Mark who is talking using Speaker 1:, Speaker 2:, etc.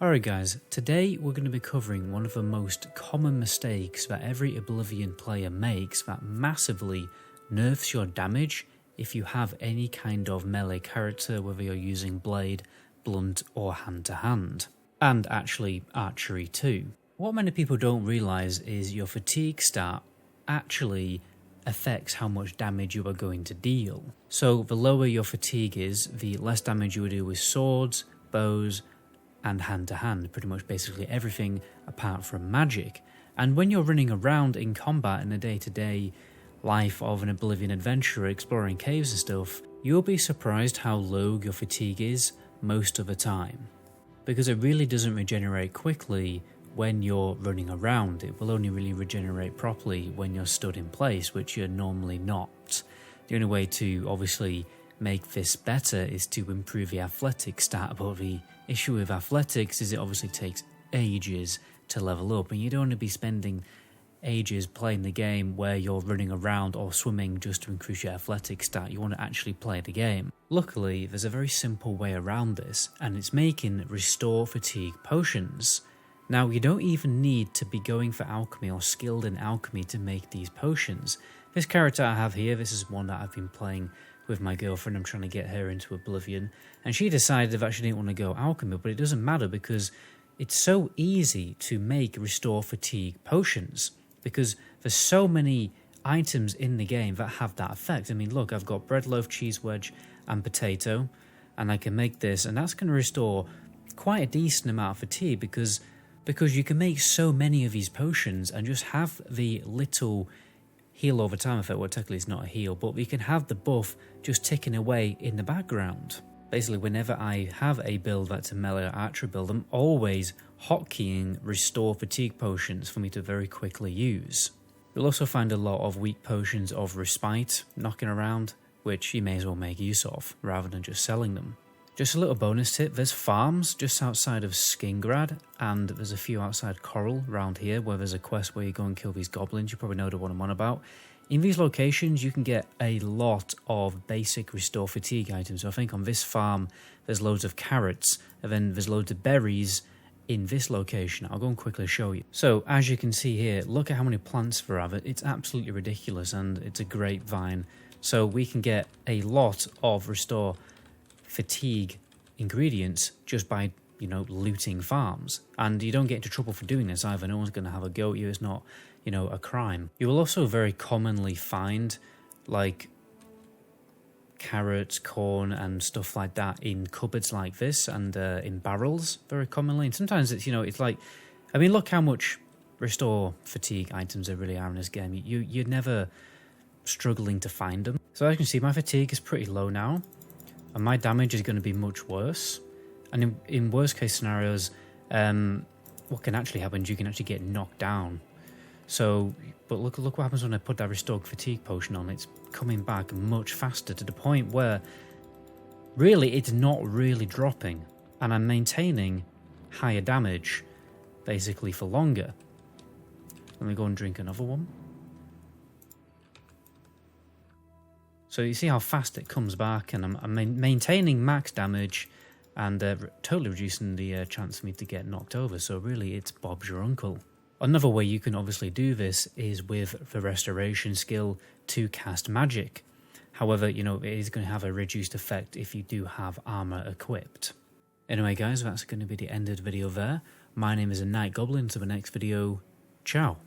Speaker 1: Alright guys, today we're going to be covering one of the most common mistakes that every Oblivion player makes that massively nerfs your damage if you have any kind of melee character, whether you're using blade, blunt or hand to hand. And actually archery too. What many people don't realise is your fatigue stat actually affects how much damage you are going to deal. So the lower your fatigue is, the less damage you will do with swords, bows, and hand to hand, pretty much basically everything apart from magic. And when you're running around in combat in the day-to-day life of an Oblivion adventurer exploring caves and stuff, you'll be surprised how low your fatigue is most of the time. Because it really doesn't regenerate quickly when you're running around. It will only really regenerate properly when you're stood in place, which you're normally not. The only way to obviously make this better is to improve the athletic stat, but the issue with athletics is it obviously takes ages to level up, and you don't want to be spending ages playing the game where you're running around or swimming just to increase your athletic stat. You want to actually play the game. Luckily, there's a very simple way around this, and it's making restore fatigue potions. Now, you don't even need to be going for alchemy or skilled in alchemy to make these potions. This character I have here, this is one that I've been playing with my girlfriend. I'm trying to get her into Oblivion, and she decided that she didn't want to go alchemy, but it doesn't matter because it's so easy to make restore fatigue potions because there's so many items in the game that have that effect. I mean, look, I've got bread loaf, cheese wedge and potato, and I can make this, and that's going to restore quite a decent amount of fatigue because you can make so many of these potions and just have the little heal over time effect. Well, technically it's not a heal, but we can have the buff just ticking away in the background. Basically, whenever I have a build that's a melee or archery build, I'm always hotkeying restore fatigue potions for me to very quickly use. You'll also find a lot of weak potions of respite knocking around, which you may as well make use of rather than just selling them. Just a little bonus tip, there's farms just outside of Skingrad, and there's a few outside Coral around here where there's a quest where you go and kill these goblins. You probably know the one I'm on about. In these locations you can get a lot of basic restore fatigue items. So I think on this farm there's loads of carrots, and then there's loads of berries in this location. I'll go and quickly show you. So as you can see here, look at how many plants there are. It's absolutely ridiculous, and it's a grapevine. So we can get a lot of restore fatigue ingredients just by, looting farms. And you don't get into trouble for doing this either. No one's going to have a go at you. It's not, a crime. You will also very commonly find like carrots, corn and stuff like that in cupboards like this, and in barrels very commonly. And sometimes it's, it's like, I mean, look how much restore fatigue items there really are in this game. You're never struggling to find them. So as you can see, my fatigue is pretty low now, and my damage is going to be much worse. And in worst case scenarios, what can actually happen is you can actually get knocked down. So, but look what happens when I put that restored fatigue potion on. It's coming back much faster, to the point where really it's not really dropping, and I'm maintaining higher damage basically for longer. Let me go and drink another one. So you see how fast it comes back, and I'm maintaining max damage and totally reducing the chance for me to get knocked over. So really, it's Bob's your uncle. Another way you can obviously do this is with the restoration skill to cast magic. However, it is going to have a reduced effect if you do have armor equipped. Anyway guys, that's going to be the end of the video there. My name is a Night Goblin. To the next video, ciao.